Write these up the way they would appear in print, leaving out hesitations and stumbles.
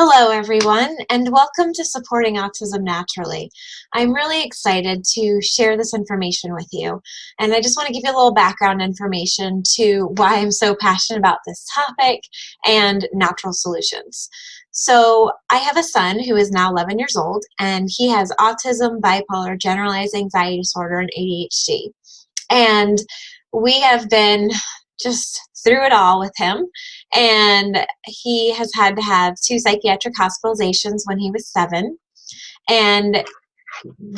Hello, everyone, and welcome to Supporting Autism Naturally. I'm really excited to share this information with you, and I just want to give you a little background information to why I'm so passionate about this topic and natural solutions. So, I have a son who is now 11 years old, and he has autism, bipolar, generalized anxiety disorder, and ADHD. And we have been just through it all with him. And he has had to have 2 psychiatric hospitalizations when he was 7. And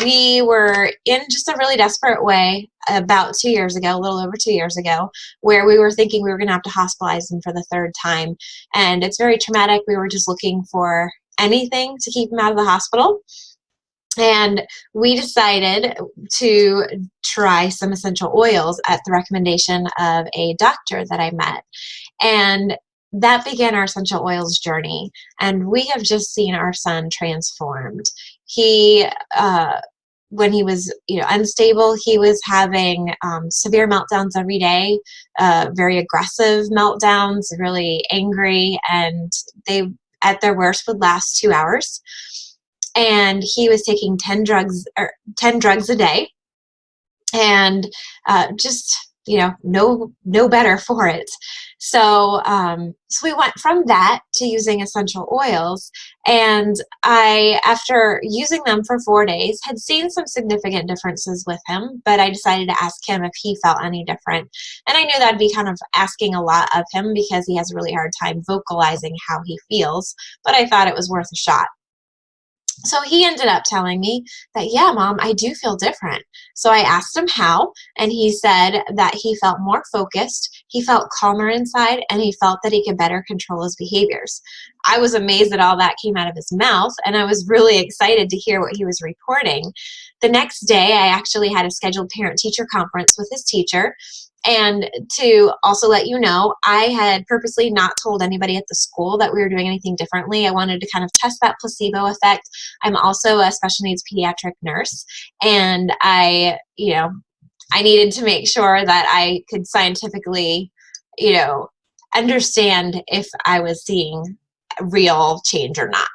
we were in just a really desperate way about 2 years ago, a little over 2 years ago, where we were thinking we were going to have to hospitalize him for the third time. And it's very traumatic. We were just looking for anything to keep him out of the hospital. And we decided to try some essential oils at the recommendation of a doctor that I met. And that began our essential oils journey. And we have just seen our son transformed. He, when he was unstable, he was having severe meltdowns every day, very aggressive meltdowns, really angry, and they, at their worst, would last 2 hours. And he was taking 10 drugs a day, and just no better for it. So we went from that to using essential oils, and I, after using them for 4 days, had seen some significant differences with him, but I decided to ask him if he felt any different. And I knew that'd be kind of asking a lot of him because he has a really hard time vocalizing how he feels, but I thought it was worth a shot. So he ended up telling me that, yeah, Mom, I do feel different. So I asked him how, and he said that he felt more focused, he felt calmer inside, and he felt that he could better control his behaviors. I was amazed that all that came out of his mouth, and I was really excited to hear what he was reporting. The next day, I actually had a scheduled parent-teacher conference with his teacher. And to also let you know, I had purposely not told anybody at the school that we were doing anything differently. I wanted to kind of test that placebo effect. I'm also a special needs pediatric nurse, and I needed to make sure that I could scientifically, understand if I was seeing real change or not.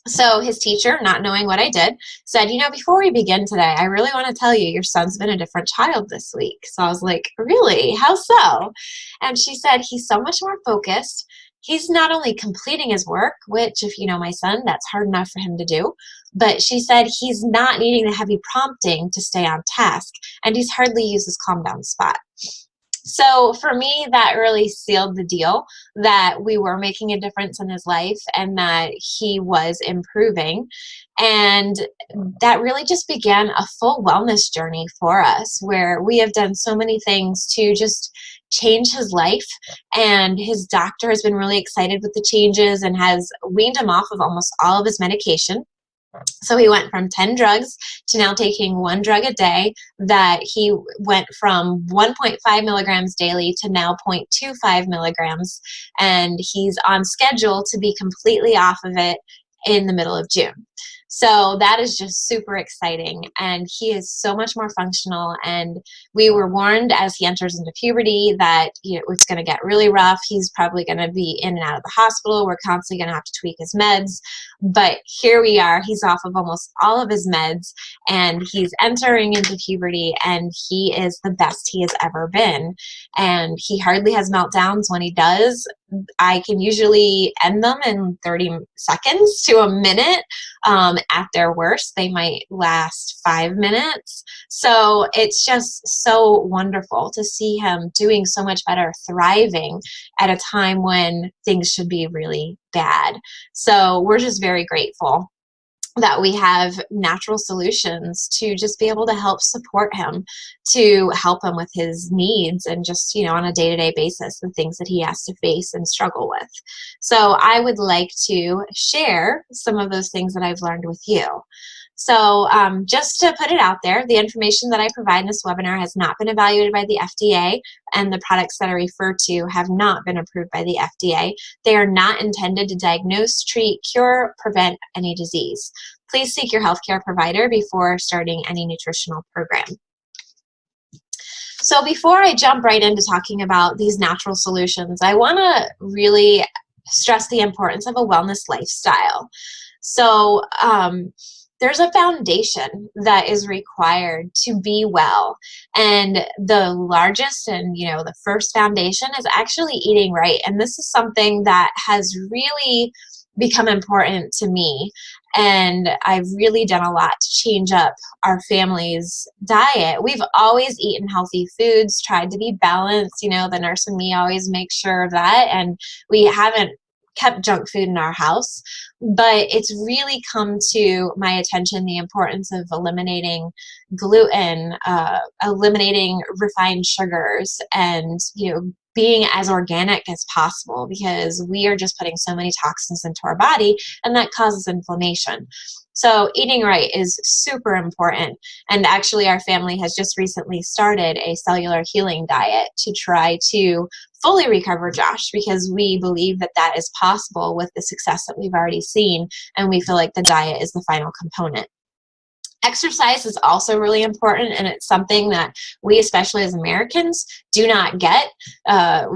So his teacher, not knowing what I did, said, before we begin today, I really want to tell you your son's been a different child this week. So I was like, really? How so? And she said, he's so much more focused. He's not only completing his work, which, if you know my son, that's hard enough for him to do, but she said he's not needing the heavy prompting to stay on task, and he's hardly used his calm down spot. So for me, that really sealed the deal that we were making a difference in his life and that he was improving. And that really just began a full wellness journey for us, where we have done so many things to just change his life. And his doctor has been really excited with the changes and has weaned him off of almost all of his medication. So he went from 10 drugs to now taking 1 drug a day, that he went from 1.5 milligrams daily to now 0.25 milligrams. And he's on schedule to be completely off of it in the middle of June. So that is just super exciting, and he is so much more functional. And we were warned as he enters into puberty that it's going to get really rough. He's probably going to be in and out of the hospital. We're constantly going to have to tweak his meds. But here we are. He's off of almost all of his meds, and he's entering into puberty, and he is the best he has ever been. And he hardly has meltdowns. When he does, I can usually end them in 30 seconds to a minute. At their worst, they might last 5 minutes. So it's just so wonderful to see him doing so much better, thriving at a time when things should be really bad. So we're just very grateful that we have natural solutions to just be able to help support him, to help him with his needs and just, on a day-to-day basis, the things that he has to face and struggle with. So I would like to share some of those things that I've learned with you. So just to put it out there, the information that I provide in this webinar has not been evaluated by the FDA, and the products that I refer to have not been approved by the FDA. They are not intended to diagnose, treat, cure, prevent any disease. Please seek your healthcare provider before starting any nutritional program. So before I jump right into talking about these natural solutions, I want to really stress the importance of a wellness lifestyle. So there's a foundation that is required to be well. And the largest and, the first foundation is actually eating right. And this is something that has really become important to me. And I've really done a lot to change up our family's diet. We've always eaten healthy foods, tried to be balanced. The nurse and me always make sure of that. And we haven't kept junk food in our house, but it's really come to my attention the importance of eliminating gluten, eliminating refined sugars, and being as organic as possible, because we are just putting so many toxins into our body, and that causes inflammation. So eating right is super important. And actually, our family has just recently started a cellular healing diet to try to fully recover Josh, because we believe that that is possible with the success that we've already seen. And we feel like the diet is the final component. Exercise is also really important, and it's something that we, especially as Americans, do not get.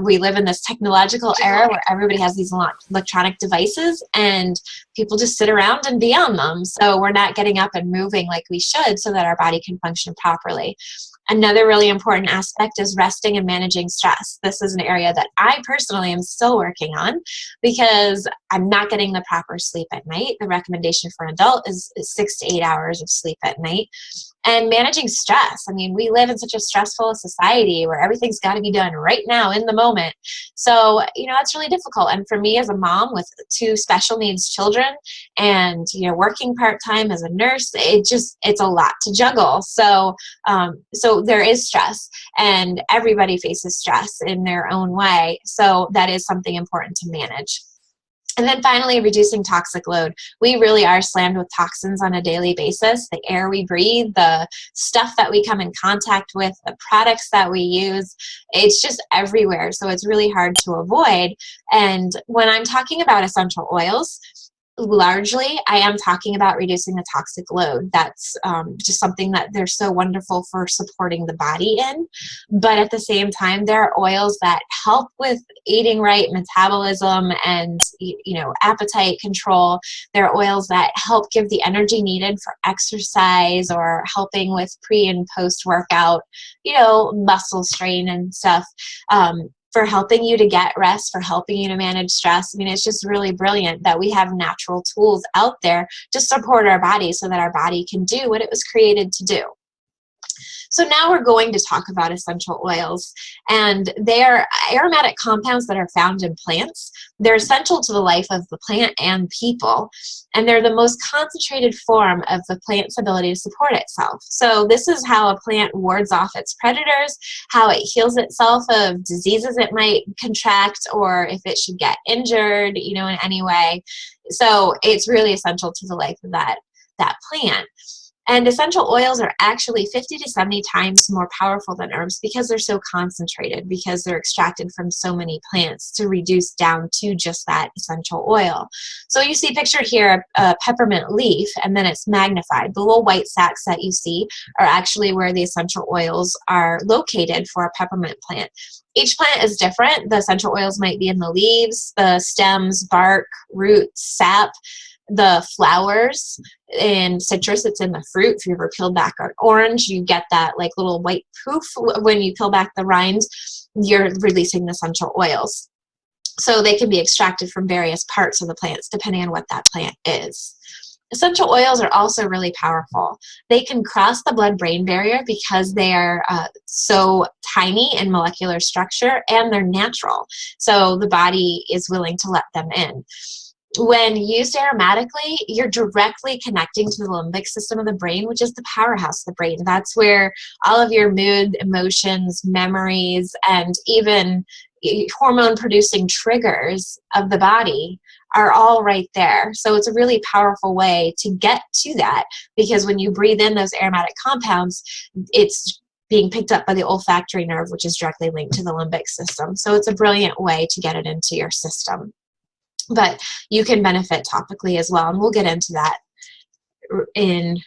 We live in this technological era where everybody has these electronic devices, and people just sit around and be on them. So we're not getting up and moving like we should so that our body can function properly. Another really important aspect is resting and managing stress. This is an area that I personally am still working on, because I'm not getting the proper sleep at night. The recommendation for an adult is 6 to 8 hours of sleep at night. And managing stress. I mean, we live in such a stressful society where everything's got to be done right now in the moment. So, that's really difficult. And for me as a mom with 2 special needs children and, working part-time as a nurse, it's a lot to juggle. So there is stress, and everybody faces stress in their own way. So that is something important to manage. And then finally, reducing toxic load. We really are slammed with toxins on a daily basis. The air we breathe, the stuff that we come in contact with, the products that we use, it's just everywhere. So it's really hard to avoid. And when I'm talking about essential oils, largely, I am talking about reducing the toxic load. That's just something that they're so wonderful for supporting the body in. But at the same time, there are oils that help with eating right, metabolism, and appetite control. There are oils that help give the energy needed for exercise, or helping with pre and post workout, muscle strain and stuff. For helping you to get rest, for helping you to manage stress. I mean, it's just really brilliant that we have natural tools out there to support our body so that our body can do what it was created to do. So now we're going to talk about essential oils, and they are aromatic compounds that are found in plants. They're essential to the life of the plant and people, and they're the most concentrated form of the plant's ability to support itself. So this is how a plant wards off its predators, how it heals itself of diseases it might contract, or if it should get injured, in any way. So it's really essential to the life of that plant. And essential oils are actually 50 to 70 times more powerful than herbs, because they're so concentrated, because they're extracted from so many plants to reduce down to just that essential oil. So you see pictured here a peppermint leaf, and then it's magnified. The little white sacs that you see are actually where the essential oils are located for a peppermint plant. Each plant is different. The essential oils might be in the leaves, the stems, bark, roots, sap, the flowers. In citrus, it's in the fruit. If you ever peel back an orange, you get that like little white poof when you peel back the rind. You're releasing the essential oils. So they can be extracted from various parts of the plants depending on what that plant is. Essential oils are also really powerful. They can cross the blood-brain barrier because they are so tiny in molecular structure, and they're natural. So the body is willing to let them in. When used aromatically, you're directly connecting to the limbic system of the brain, which is the powerhouse of the brain. That's where all of your mood, emotions, memories, and even hormone-producing triggers of the body are all right there. So it's a really powerful way to get to that, because when you breathe in those aromatic compounds, it's being picked up by the olfactory nerve, which is directly linked to the limbic system. So it's a brilliant way to get it into your system. But you can benefit topically as well, and we'll get into that in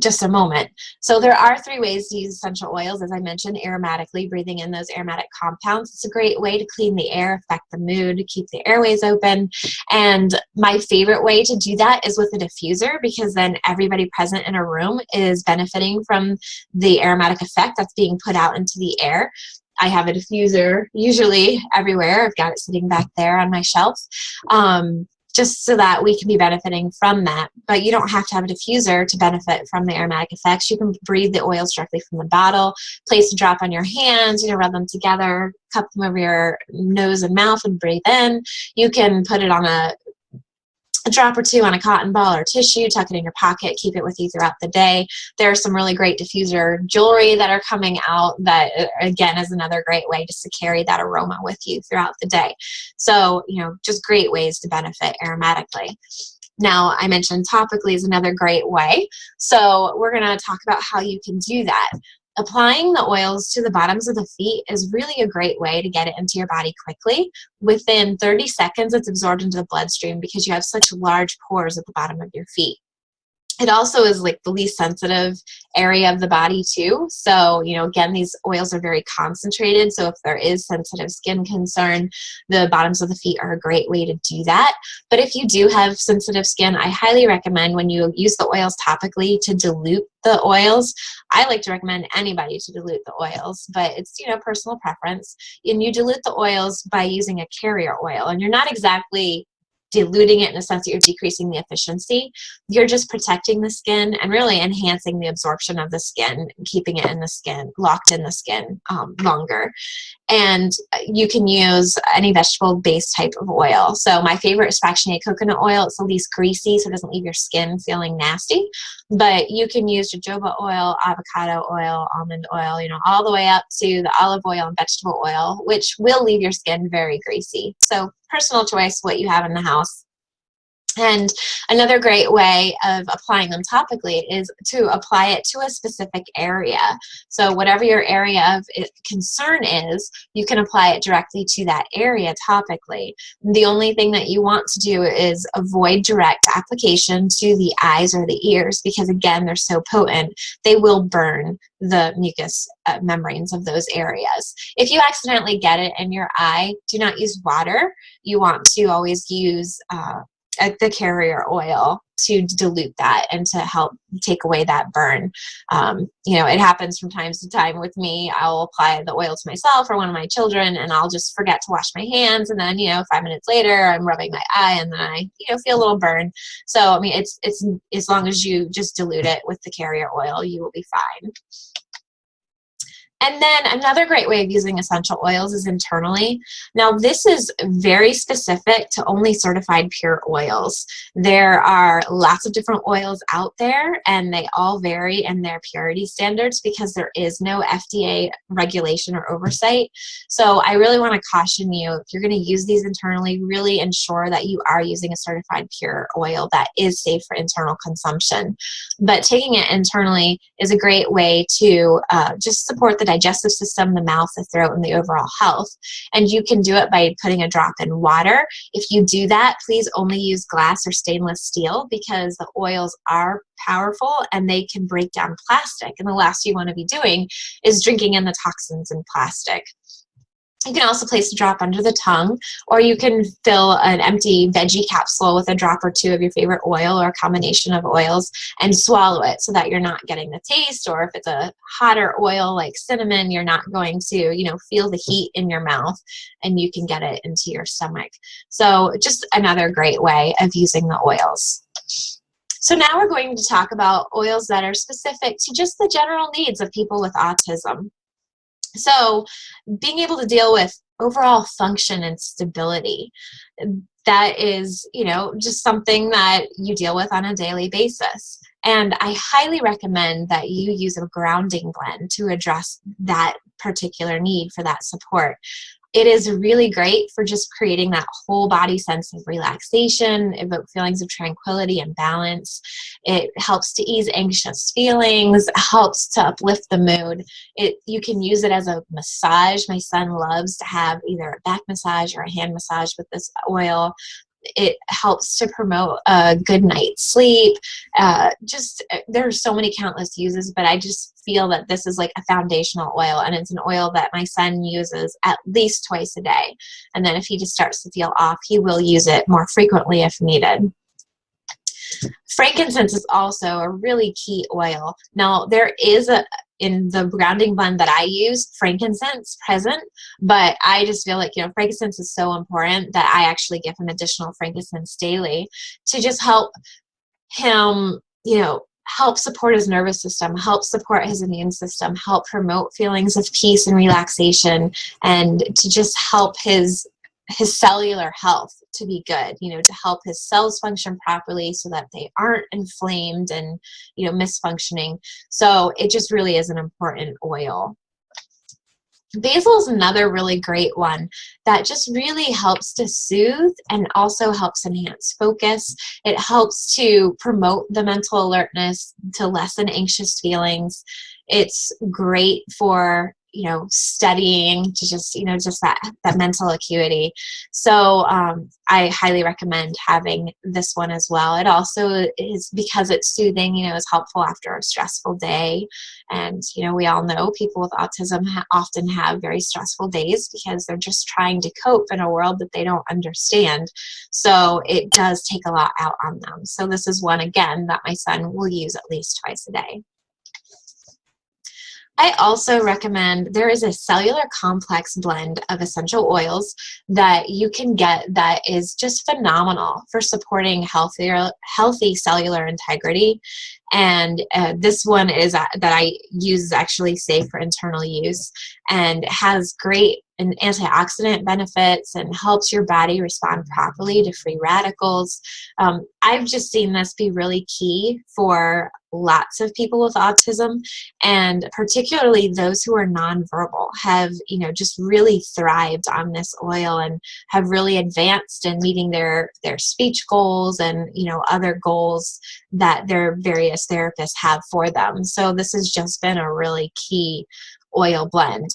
just a moment. So there are 3 ways to use essential oils, as I mentioned: aromatically, breathing in those aromatic compounds. It's a great way to clean the air, affect the mood, keep the airways open. And my favorite way to do that is with a diffuser, because then everybody present in a room is benefiting from the aromatic effect that's being put out into the air. I have a diffuser usually everywhere. I've got it sitting back there on my shelf. Just so that we can be benefiting from that. But you don't have to have a diffuser to benefit from the aromatic effects. You can breathe the oils directly from the bottle, place a drop on your hands, rub them together, cup them over your nose and mouth and breathe in. You can put it on a drop or 2 on a cotton ball or tissue, tuck it in your pocket, keep it with you throughout the day. There are some really great diffuser jewelry that are coming out that, again, is another great way just to carry that aroma with you throughout the day. So, just great ways to benefit aromatically. Now, I mentioned topically is another great way. So we're going to talk about how you can do that. Applying the oils to the bottoms of the feet is really a great way to get it into your body quickly. Within 30 seconds, it's absorbed into the bloodstream because you have such large pores at the bottom of your feet. It also is like the least sensitive area of the body too. So, again, these oils are very concentrated. So if there is sensitive skin concern, the bottoms of the feet are a great way to do that. But if you do have sensitive skin, I highly recommend when you use the oils topically to dilute the oils. I like to recommend anybody to dilute the oils, but it's, personal preference. And you dilute the oils by using a carrier oil. And you're not exactly diluting it in a sense that you're decreasing the efficiency. You're just protecting the skin and really enhancing the absorption of the skin, keeping it in the skin, locked in the skin longer. And you can use any vegetable-based type of oil. So my favorite is fractionated coconut oil. It's the least greasy, so it doesn't leave your skin feeling nasty. But you can use jojoba oil, avocado oil, almond oil, all the way up to the olive oil and vegetable oil, which will leave your skin very greasy. So personal choice, what you have in the house. And another great way of applying them topically is to apply it to a specific area. So whatever your area of concern is, you can apply it directly to that area topically. The only thing that you want to do is avoid direct application to the eyes or the ears, because again, they're so potent, they will burn the mucous membranes of those areas. If you accidentally get it in your eye, do not use water. You want to always use the carrier oil to dilute that and to help take away that burn. It happens from time to time with me. I'll apply the oil to myself or one of my children, and I'll just forget to wash my hands. And then, 5 minutes later, I'm rubbing my eye, and then I, feel a little burn. So, it's as long as you just dilute it with the carrier oil, you will be fine. And then another great way of using essential oils is internally. Now, this is very specific to only certified pure oils. There are lots of different oils out there, and they all vary in their purity standards because there is no FDA regulation or oversight. So I really want to caution you, if you're going to use these internally, really ensure that you are using a certified pure oil that is safe for internal consumption. But taking it internally is a great way to just support the digestive system, the mouth, the throat, and the overall health. And you can do it by putting a drop in water. If you do that, please only use glass or stainless steel, because the oils are powerful and they can break down plastic. And the last you want to be doing is drinking in the toxins in plastic. You can also place a drop under the tongue, or you can fill an empty veggie capsule with a drop or 2 of your favorite oil or a combination of oils and swallow it so that you're not getting the taste. Or if it's a hotter oil like cinnamon, you're not going to, feel the heat in your mouth, and you can get it into your stomach. So just another great way of using the oils. So now we're going to talk about oils that are specific to just the general needs of people with autism. So being able to deal with overall function and stability, that is, just something that you deal with on a daily basis. And I highly recommend that you use a grounding blend to address that particular need for that support. It is really great for just creating that whole body sense of relaxation, evoke feelings of tranquility and balance. It helps to ease anxious feelings, helps to uplift the mood. You can use it as a massage. My son loves to have either a back massage or a hand massage with this oil. It helps to promote a good night's sleep. There's so many countless uses, but I just feel that this is like a foundational oil, and it's an oil that my son uses at least twice a day. And then if he just starts to feel off, he will use it more frequently if needed. Frankincense is also a really key oil. Now, there is in the grounding blend that I use, frankincense present, but I just feel like, frankincense is so important that I actually give him additional frankincense daily to just help him, help support his nervous system, help support his immune system, help promote feelings of peace and relaxation, and to just help his cellular health to be good, to help his cells function properly so that they aren't inflamed and, misfunctioning. So it just really is an important oil. Basil is another really great one that just really helps to soothe and also helps enhance focus. It helps to promote the mental alertness, to lessen anxious feelings. It's great for studying, to just that mental acuity. So I highly recommend having this one as well. It also is, because it's soothing, is helpful after a stressful day. And we all know people with autism often have very stressful days because they're just trying to cope in a world that they don't understand. So it does take a lot out on them. So this is one, again, that my son will use at least twice a day. I also recommend, there is a cellular complex blend of essential oils that you can get that is just phenomenal for supporting healthy cellular integrity. And this one is that I use is actually safe for internal use and has great antioxidant benefits and helps your body respond properly to free radicals. I've just seen this be really key for lots of people with autism, and particularly those who are nonverbal have, just really thrived on this oil and have really advanced in meeting their speech goals and, other goals that their various therapists have for them. So this has just been a really key oil blend.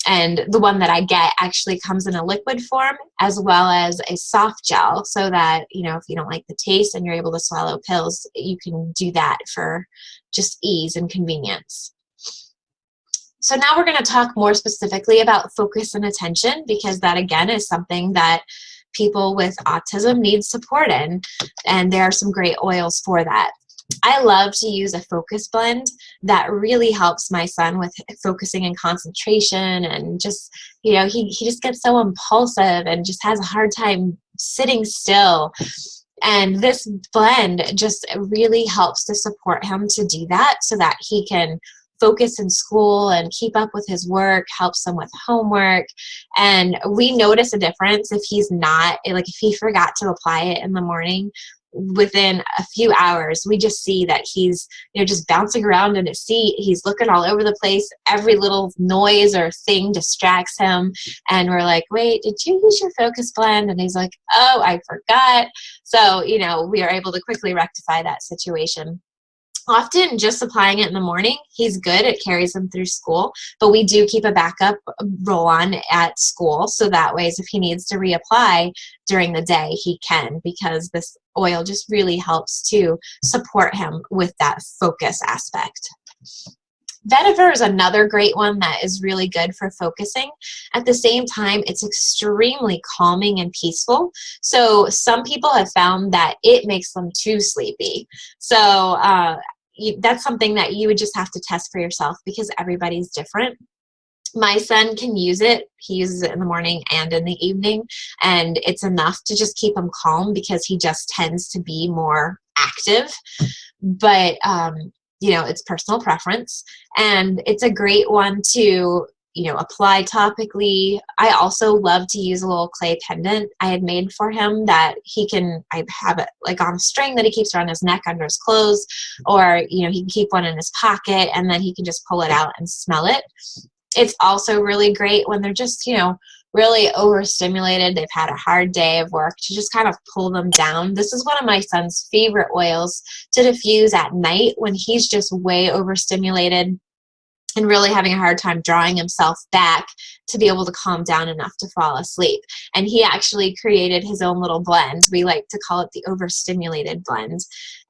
And the one that I get actually comes in a liquid form as well as a soft gel, so that, if you don't like the taste and you're able to swallow pills, you can do that for just ease and convenience. So now we're going to talk more specifically about focus and attention, because that, again, is something that people with autism need support in, and there are some great oils for that. I love to use a focus blend that really helps my son with focusing and concentration, and just, he just gets so impulsive and just has a hard time sitting still. And this blend just really helps to support him to do that, so that he can focus in school and keep up with his work, helps him with homework. And we notice a difference if he's not, like if he forgot to apply it in the morning. Within a few hours, we just see that he's, just bouncing around in his seat. He's looking all over the place. Every little noise or thing distracts him. And we're like, wait, did you use your focus blend? And he's like, oh, I forgot. So, we are able to quickly rectify that situation. Often just applying it in the morning, he's good. It carries him through school, but we do keep a backup roll-on at school, so that way if he needs to reapply during the day, he can, because this oil just really helps to support him with that focus aspect. Vetiver is another great one that is really good for focusing. At the same time, it's extremely calming and peaceful. So some people have found that it makes them too sleepy. So that's something that you would just have to test for yourself, because everybody's different. My son can use it. He uses it in the morning and in the evening, and it's enough to just keep him calm, because he just tends to be more active. But it's personal preference, and it's a great one to, apply topically. I also love to use a little clay pendant I had made for him that I have it like on a string that he keeps around his neck under his clothes, or, he can keep one in his pocket, and then he can just pull it out and smell it. It's also really great when they're just, really overstimulated, they've had a hard day of work, to just kind of pull them down. This is one of my son's favorite oils to diffuse at night when he's just way overstimulated and really having a hard time drawing himself back to be able to calm down enough to fall asleep. And he actually created his own little blend. We like to call it the overstimulated blend.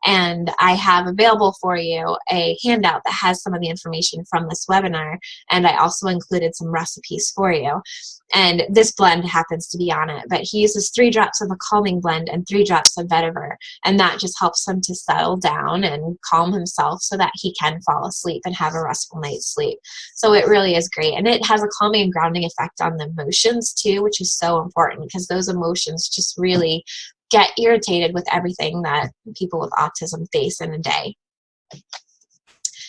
And I have available for you a handout that has some of the information from this webinar, and I also included some recipes for you. And this blend happens to be on it, but he uses 3 drops of a calming blend and 3 drops of vetiver, and that just helps him to settle down and calm himself so that he can fall asleep and have a restful night's sleep. So it really is great, and it has a calming and grounding effect on the emotions too, which is so important because those emotions just really get irritated with everything that people with autism face in a day.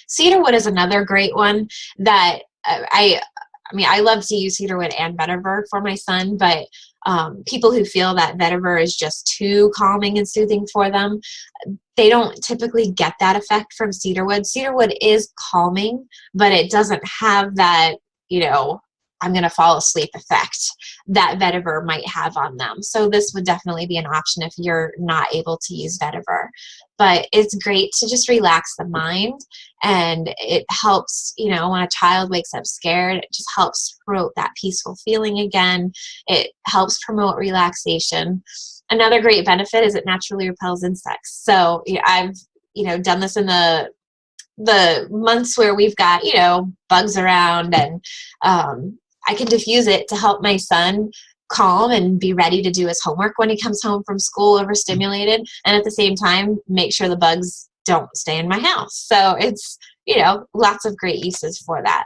Cedarwood is another great one that I mean, I love to use cedarwood and vetiver for my son, but people who feel that vetiver is just too calming and soothing for them, they don't typically get that effect from cedarwood. Cedarwood is calming, but it doesn't have that, you know, I'm going to fall asleep effect that vetiver might have on them. So this would definitely be an option if you're not able to use vetiver. But it's great to just relax the mind, and it helps, you know, when a child wakes up scared, it just helps promote that peaceful feeling again. It helps promote relaxation. Another great benefit is it naturally repels insects. So I've, you know, done this in the months where we've got, you know, bugs around, and I can diffuse it to help my son calm and be ready to do his homework when he comes home from school overstimulated, and at the same time make sure the bugs don't stay in my house. So it's, you know, lots of great uses for that.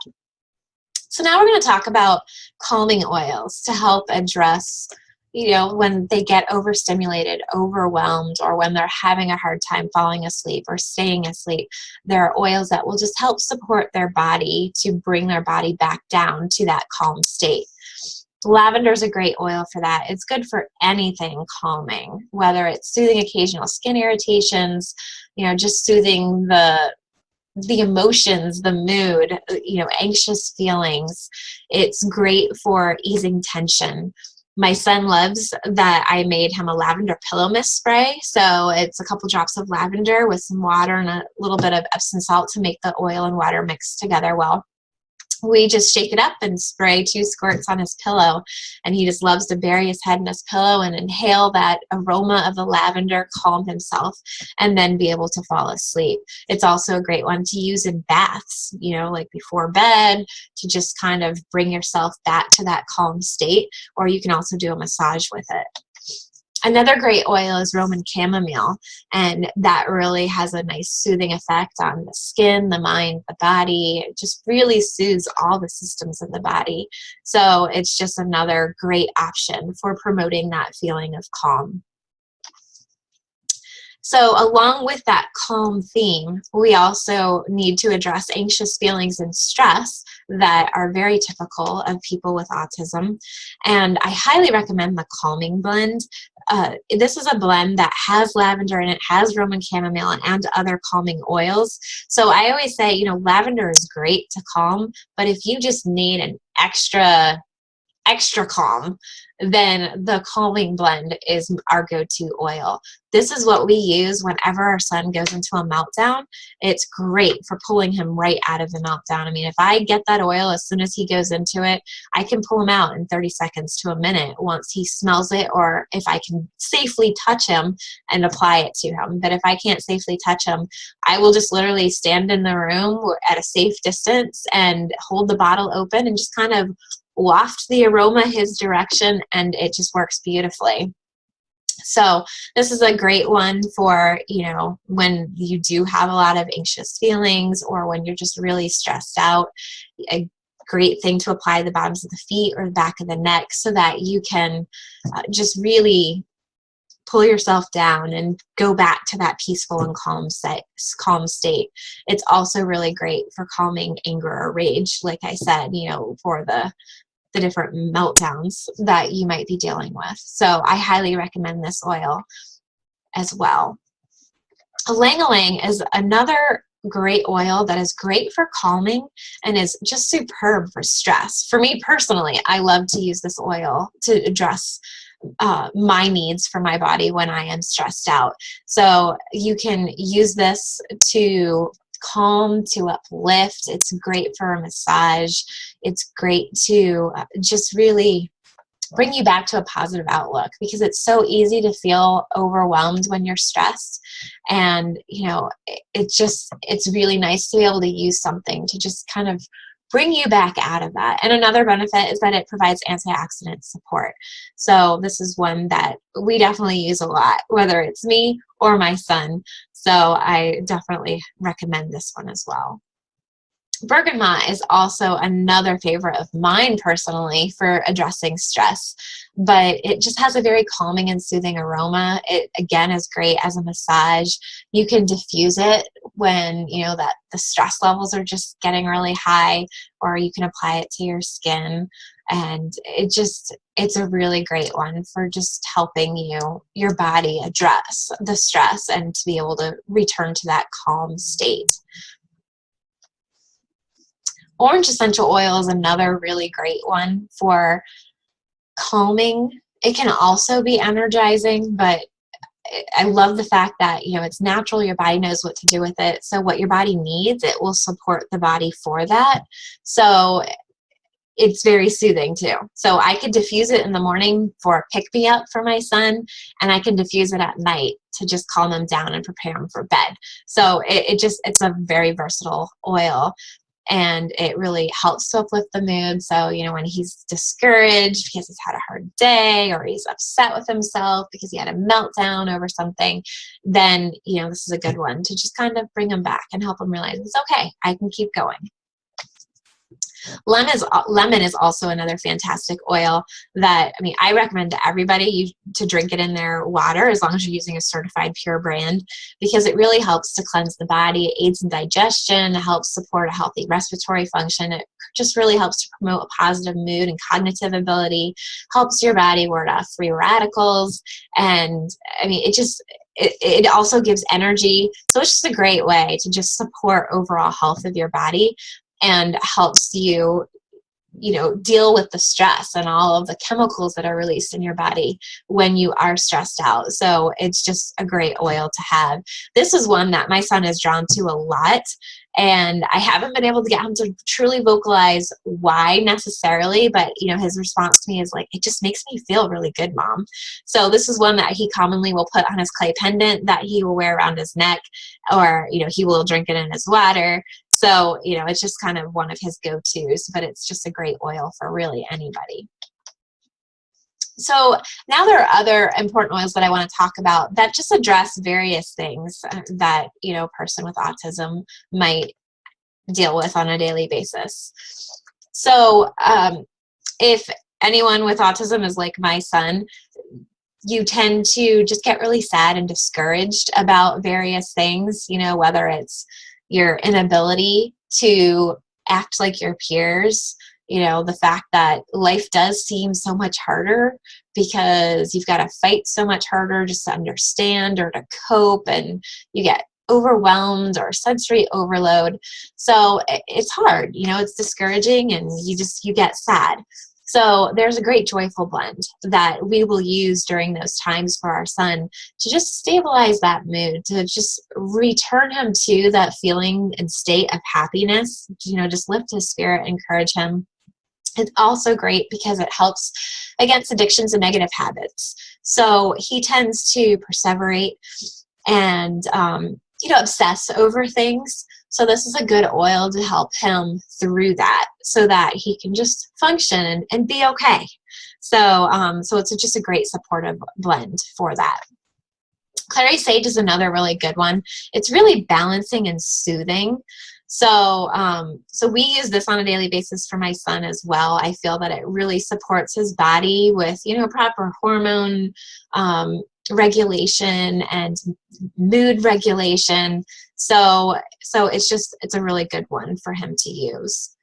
So now we're going to talk about calming oils to help address, you know, when they get overstimulated, overwhelmed, or when they're having a hard time falling asleep or staying asleep. There are oils that will just help support their body to bring their body back down to that calm state. Lavender is a great oil for that. It's good for anything calming, whether it's soothing occasional skin irritations, you know, just soothing the emotions, the mood, you know, anxious feelings. It's great for easing tension. My son loves that I made him a lavender pillow mist spray. So it's a couple drops of lavender with some water and a little bit of Epsom salt to make the oil and water mix together well. We just shake it up and spray 2 squirts on his pillow, and he just loves to bury his head in his pillow and inhale that aroma of the lavender, calm himself, and then be able to fall asleep. It's also a great one to use in baths, you know, like before bed, to just kind of bring yourself back to that calm state, or you can also do a massage with it. Another great oil is Roman chamomile, and that really has a nice soothing effect on the skin, the mind, the body. It just really soothes all the systems of the body. So it's just another great option for promoting that feeling of calm. So along with that calm theme, we also need to address anxious feelings and stress that are very typical of people with autism. And I highly recommend the calming blend. This is a blend that has lavender in it, has Roman chamomile, and other calming oils. So I always say, you know, lavender is great to calm, but if you just need an extra calm, then the calming blend is our go-to oil. This is what we use whenever our son goes into a meltdown. It's great for pulling him right out of the meltdown. I mean, if I get that oil as soon as he goes into it, I can pull him out in 30 seconds to a minute once he smells it, or if I can safely touch him and apply it to him. But if I can't safely touch him, I will just literally stand in the room at a safe distance and hold the bottle open and just kind of waft the aroma his direction, and it just works beautifully. So this is a great one for, you know, when you do have a lot of anxious feelings or when you're just really stressed out. A great thing to apply the bottoms of the feet or the back of the neck so that you can just really pull yourself down and go back to that peaceful and calm state. It's also really great for calming anger or rage, like I said, you know, for the different meltdowns that you might be dealing with. So I highly recommend this oil as well. Ylang-ylang is another great oil that is great for calming and is just superb for stress. For me personally, I love to use this oil to address my needs for my body when I am stressed out. So you can use this to calm, to uplift. It's great for a massage. It's great to just really bring you back to a positive outlook, because it's so easy to feel overwhelmed when you're stressed. And, it's really nice to be able to use something to just kind of bring you back out of that. And another benefit is that it provides antioxidant support. So this is one that we definitely use a lot, whether it's me or my son. So I definitely recommend this one as well. Bergamot is also another favorite of mine personally for addressing stress, but it just has a very calming and soothing aroma. It again is great as a massage. You can diffuse it when that the stress levels are just getting really high, or you can apply it to your skin. And it's a really great one for just helping your body address the stress and to be able to return to that calm state. Orange essential oil is another really great one for calming. It can also be energizing, but I love the fact that, it's natural. Your body knows what to do with it. So what your body needs, it will support the body for that. So it's very soothing too. So I could diffuse it in the morning for a pick-me-up for my son, and I can diffuse it at night to just calm him down and prepare him for bed. So it's a very versatile oil. And it really helps to uplift the mood. So, when he's discouraged because he's had a hard day, or he's upset with himself because he had a meltdown over something, then, this is a good one to just kind of bring him back and help him realize it's okay. I can keep going. Lemon is also another fantastic oil that, I recommend to everybody to drink it in their water, as long as you're using a certified pure brand, because it really helps to cleanse the body. It aids in digestion, it helps support a healthy respiratory function. It just really helps to promote a positive mood and cognitive ability, helps your body ward off free radicals. And it also gives energy. So it's just a great way to just support overall health of your body, and helps you, deal with the stress and all of the chemicals that are released in your body when you are stressed out. So it's just a great oil to have. This is one that my son is drawn to a lot, and I haven't been able to get him to truly vocalize why necessarily, but his response to me is like, it just makes me feel really good, Mom. So this is one that he commonly will put on his clay pendant that he will wear around his neck, or he will drink it in his water. So, it's just kind of one of his go-tos, but it's just a great oil for really anybody. So now there are other important oils that I want to talk about that just address various things that, a person with autism might deal with on a daily basis. So if anyone with autism is like my son, you tend to just get really sad and discouraged about various things, whether it's your inability to act like your peers, the fact that life does seem so much harder because you've got to fight so much harder just to understand or to cope, and you get overwhelmed or sensory overload. So it's hard, it's discouraging, and you get sad. So there's a great joyful blend that we will use during those times for our son to just stabilize that mood, to just return him to that feeling and state of happiness, just lift his spirit, encourage him. It's also great because it helps against addictions and negative habits. So he tends to perseverate and, obsess over things. So this is a good oil to help him through that so that he can just function and be okay. So, so it's just a great supportive blend for that. Clary Sage is another really good one. It's really balancing and soothing. So, so we use this on a daily basis for my son as well. I feel that it really supports his body with, proper hormone regulation and mood regulation. So it's a really good one for him to use.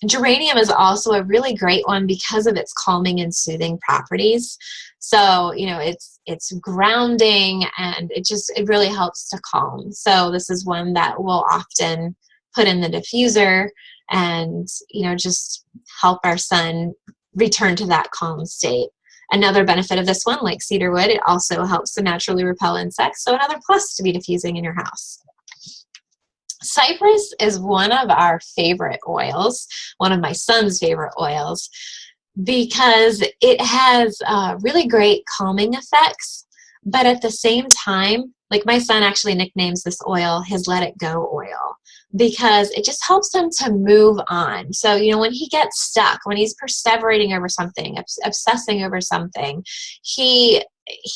Geranium is also a really great one because of its calming and soothing properties. So, it's grounding, and it really helps to calm. So this is one that we'll often put in the diffuser and, just help our son return to that calm state. Another benefit of this one, like cedarwood, it also helps to naturally repel insects. So another plus to be diffusing in your house. Cypress is one of our favorite oils, one of my son's favorite oils, because it has really great calming effects, but at the same time, like my son actually nicknames this oil his let it go oil because it just helps him to move on. So, when he gets stuck, when he's perseverating over something, obsessing over something, he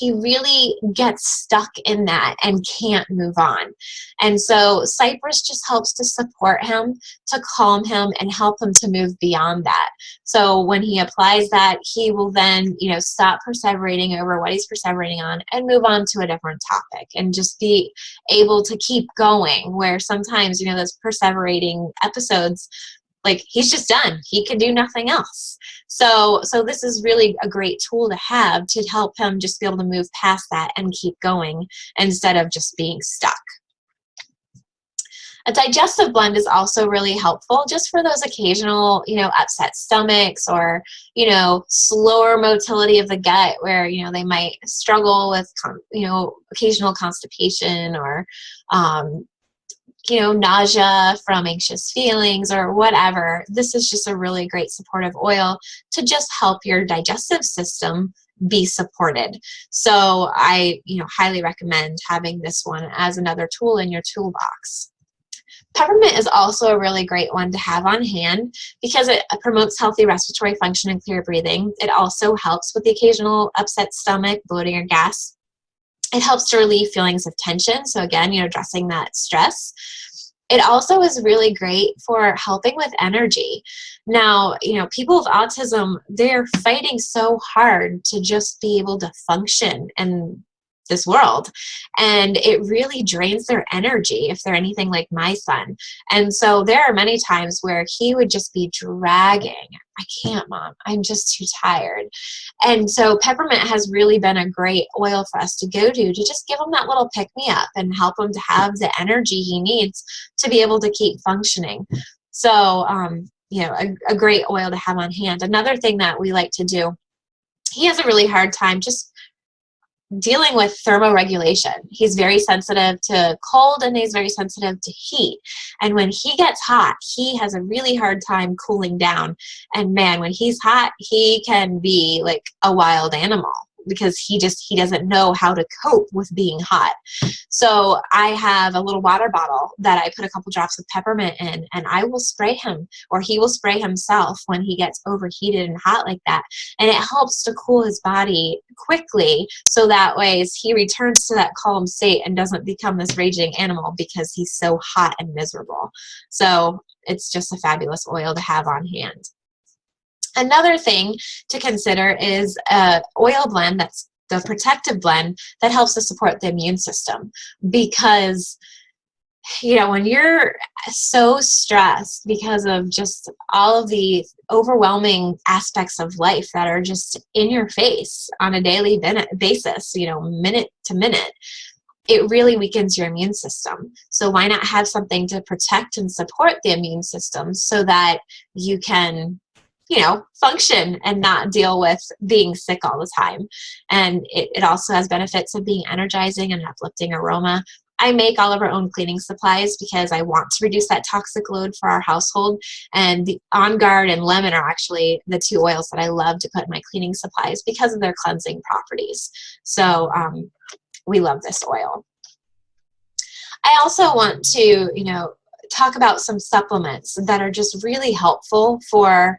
really gets stuck in that and can't move on. And so Cypress just helps to support him, to calm him, and help him to move beyond that. So when he applies that, he will then, stop perseverating over what he's perseverating on and move on to a different topic and just be able to keep going, where sometimes, those perseverating episodes, like he's just done. He can do nothing else. So this is really a great tool to have to help him just be able to move past that and keep going instead of just being stuck. A digestive blend is also really helpful just for those occasional, upset stomachs or, slower motility of the gut where, they might struggle with, occasional constipation or, nausea from anxious feelings or whatever. This is just a really great supportive oil to just help your digestive system be supported. So I, highly recommend having this one as another tool in your toolbox. Peppermint is also a really great one to have on hand because it promotes healthy respiratory function and clear breathing. It also helps with the occasional upset stomach, bloating, or gas. It helps to relieve feelings of tension. So again, addressing that stress. It also is really great for helping with energy. Now, people with autism, they're fighting so hard to just be able to function in this world. And it really drains their energy if they're anything like my son. And so there are many times where he would just be dragging. I can't, Mom. I'm just too tired. And so peppermint has really been a great oil for us to go to just give him that little pick-me-up and help him to have the energy he needs to be able to keep functioning. So, a great oil to have on hand. Another thing that we like to do, he has a really hard time just dealing with thermoregulation. He's very sensitive to cold and he's very sensitive to heat. And when he gets hot, he has a really hard time cooling down. And man, when he's hot, he can be like a wild animal because he doesn't know how to cope with being hot. So I have a little water bottle that I put a couple drops of peppermint in, and I will spray him, or he will spray himself when he gets overheated and hot like that. And it helps to cool his body quickly, so that way he returns to that calm state and doesn't become this raging animal because he's so hot and miserable. So it's just a fabulous oil to have on hand. Another thing to consider is an oil blend that's the protective blend that helps to support the immune system, because when you're so stressed because of just all of the overwhelming aspects of life that are just in your face on a daily basis, minute to minute, it really weakens your immune system. So why not have something to protect and support the immune system so that you can function and not deal with being sick all the time. And it also has benefits of being energizing and uplifting aroma. I make all of our own cleaning supplies because I want to reduce that toxic load for our household. And the On Guard and Lemon are actually the two oils that I love to put in my cleaning supplies because of their cleansing properties. So we love this oil. I also want to, talk about some supplements that are just really helpful for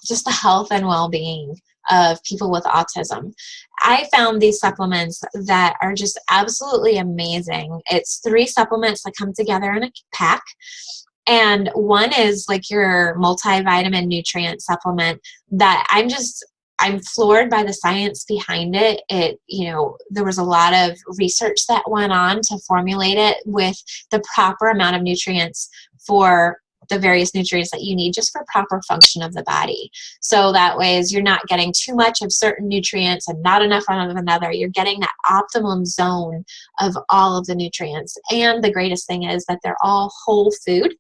just the health and well-being of people with autism. I found these supplements that are just absolutely amazing. It's 3 supplements that come together in a pack. And one is like your multivitamin nutrient supplement that I'm floored by the science behind it. There was a lot of research that went on to formulate it with the proper amount of nutrients for the various nutrients that you need just for proper function of the body. So that way you're not getting too much of certain nutrients and not enough of another. You're getting that optimum zone of all of the nutrients. And the greatest thing is that they're all whole food.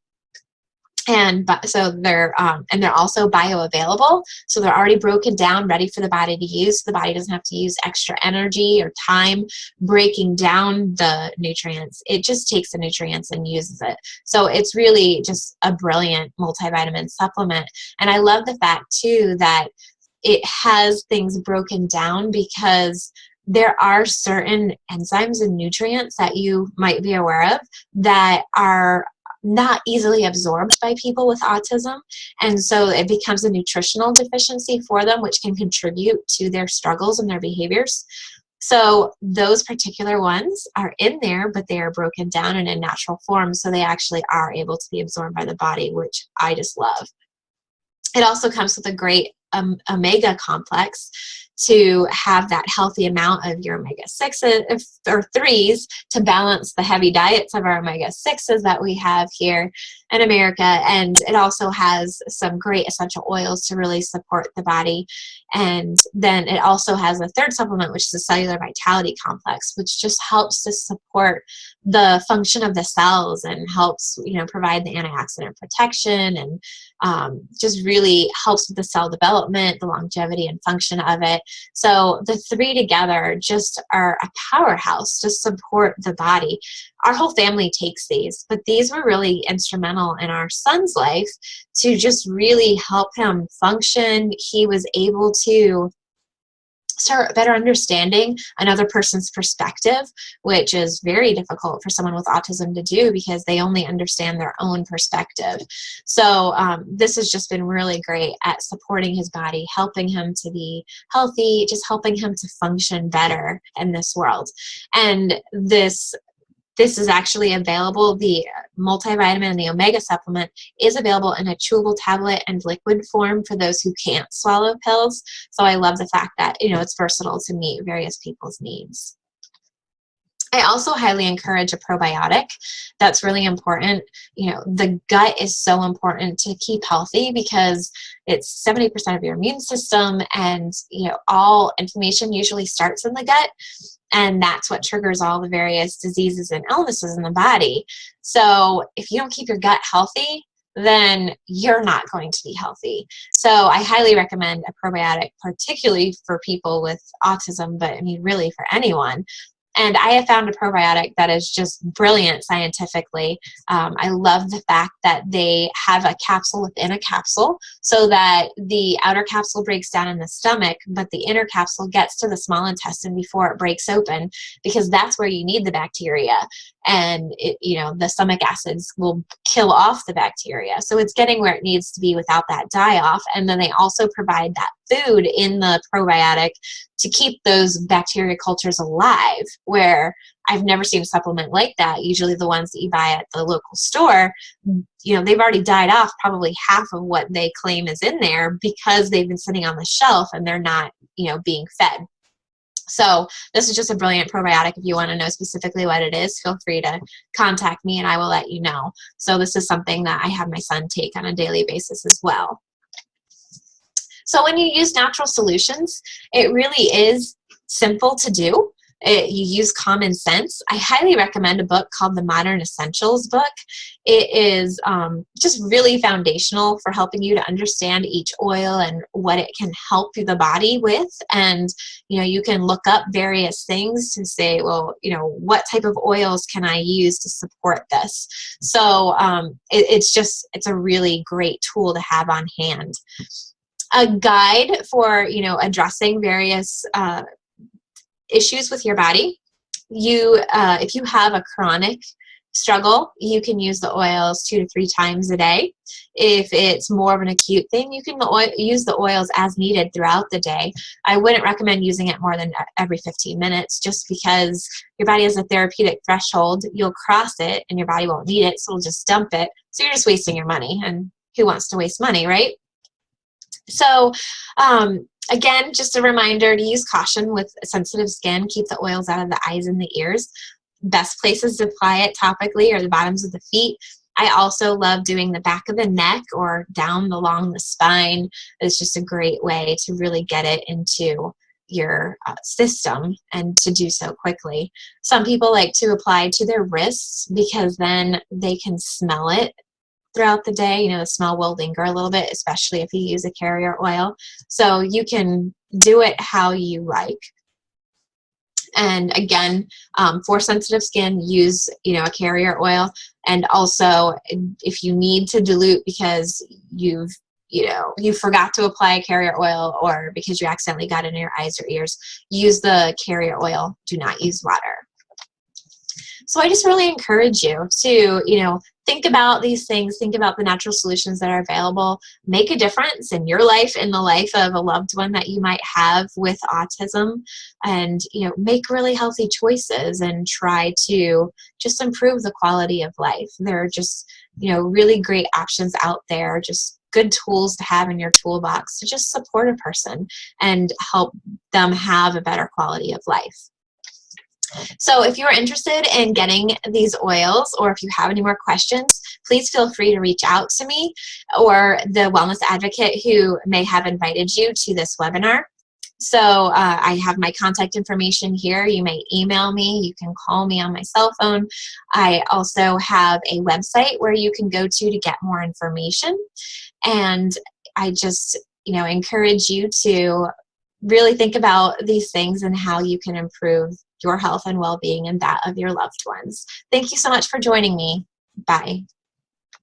So they're also bioavailable. So they're already broken down, ready for the body to use. The body doesn't have to use extra energy or time breaking down the nutrients. It just takes the nutrients and uses it. So it's really just a brilliant multivitamin supplement. And I love the fact too that it has things broken down, because there are certain enzymes and nutrients that you might be aware of that are not easily absorbed by people with autism. And so it becomes a nutritional deficiency for them, which can contribute to their struggles and their behaviors. So those particular ones are in there, but they are broken down and in natural form. So they actually are able to be absorbed by the body, which I just love. It also comes with a great omega complex to have that healthy amount of your omega-6s or 3s to balance the heavy diets of our omega-6s that we have here in America. And it also has some great essential oils to really support the body. And then it also has a third supplement, which is a cellular vitality complex, which just helps to support the function of the cells and helps, provide the antioxidant protection, and just really helps with the cell development, the longevity and function of it. So the three together just are a powerhouse to support the body. Our whole family takes these, but these were really instrumental in our son's life to just really help him function. He was able to start better understanding another person's perspective, which is very difficult for someone with autism to do because they only understand their own perspective. So this has just been really great at supporting his body, helping him to be healthy, just helping him to function better in this world. And this is actually available. The multivitamin and the omega supplement is available in a chewable tablet and liquid form for those who can't swallow pills. So I love the fact that, it's versatile to meet various people's needs. I also highly encourage a probiotic. That's really important. The gut is so important to keep healthy because it's 70% of your immune system, and, all inflammation usually starts in the gut. And that's what triggers all the various diseases and illnesses in the body. So if you don't keep your gut healthy, then you're not going to be healthy. So I highly recommend a probiotic, particularly for people with autism, but I mean, really for anyone. And I have found a probiotic that is just brilliant scientifically. I love the fact that they have a capsule within a capsule, so that the outer capsule breaks down in the stomach, but the inner capsule gets to the small intestine before it breaks open, because that's where you need the bacteria. And the stomach acids will kill off the bacteria. So it's getting where it needs to be without that die-off. And then they also provide that food in the probiotic to keep those bacteria cultures alive, where I've never seen a supplement like that. Usually the ones that you buy at the local store, they've already died off probably half of what they claim is in there because they've been sitting on the shelf and they're not, being fed. So this is just a brilliant probiotic. If you want to know specifically what it is, feel free to contact me and I will let you know. So this is something that I have my son take on a daily basis as well. So when you use natural solutions, it really is simple to do. You use common sense. I highly recommend a book called The Modern Essentials book. It is just really foundational for helping you to understand each oil and what it can help the body with. And, you can look up various things to say, well, what type of oils can I use to support this? So it's a really great tool to have on hand. A guide for, addressing various issues with your body. If you have a chronic struggle, you can use the oils 2 to 3 times a day. If it's more of an acute thing, you can use the oils as needed throughout the day. I wouldn't recommend using it more than every 15 minutes, just because your body has a therapeutic threshold. You'll cross it and your body won't need it, so it'll just dump it. So you're just wasting your money, and who wants to waste money, right? So again, just a reminder to use caution with sensitive skin. Keep the oils out of the eyes and the ears. Best places to apply it topically are the bottoms of the feet. I also love doing the back of the neck or down along the spine. It's just a great way to really get it into your system, and to do so quickly. Some people like to apply to their wrists because then they can smell it throughout the day. You know, the smell will linger a little bit, especially if you use a carrier oil. So you can do it how you like. And again, for sensitive skin, use, a carrier oil. And also, if you need to dilute because you forgot to apply a carrier oil, or because you accidentally got it in your eyes or ears, use the carrier oil. Do not use water. So I just really encourage you to, think about these things, think about the natural solutions that are available, make a difference in your life, in the life of a loved one that you might have with autism, and, make really healthy choices and try to just improve the quality of life. There are just, really great options out there, just good tools to have in your toolbox to just support a person and help them have a better quality of life. So if you're interested in getting these oils, or if you have any more questions, please feel free to reach out to me or the wellness advocate who may have invited you to this webinar. So I have my contact information here. You may email me. You can call me on my cell phone. I also have a website where you can go to get more information. And I just, encourage you to really think about these things and how you can improve your health and well-being and that of your loved ones. Thank you so much for joining me. Bye.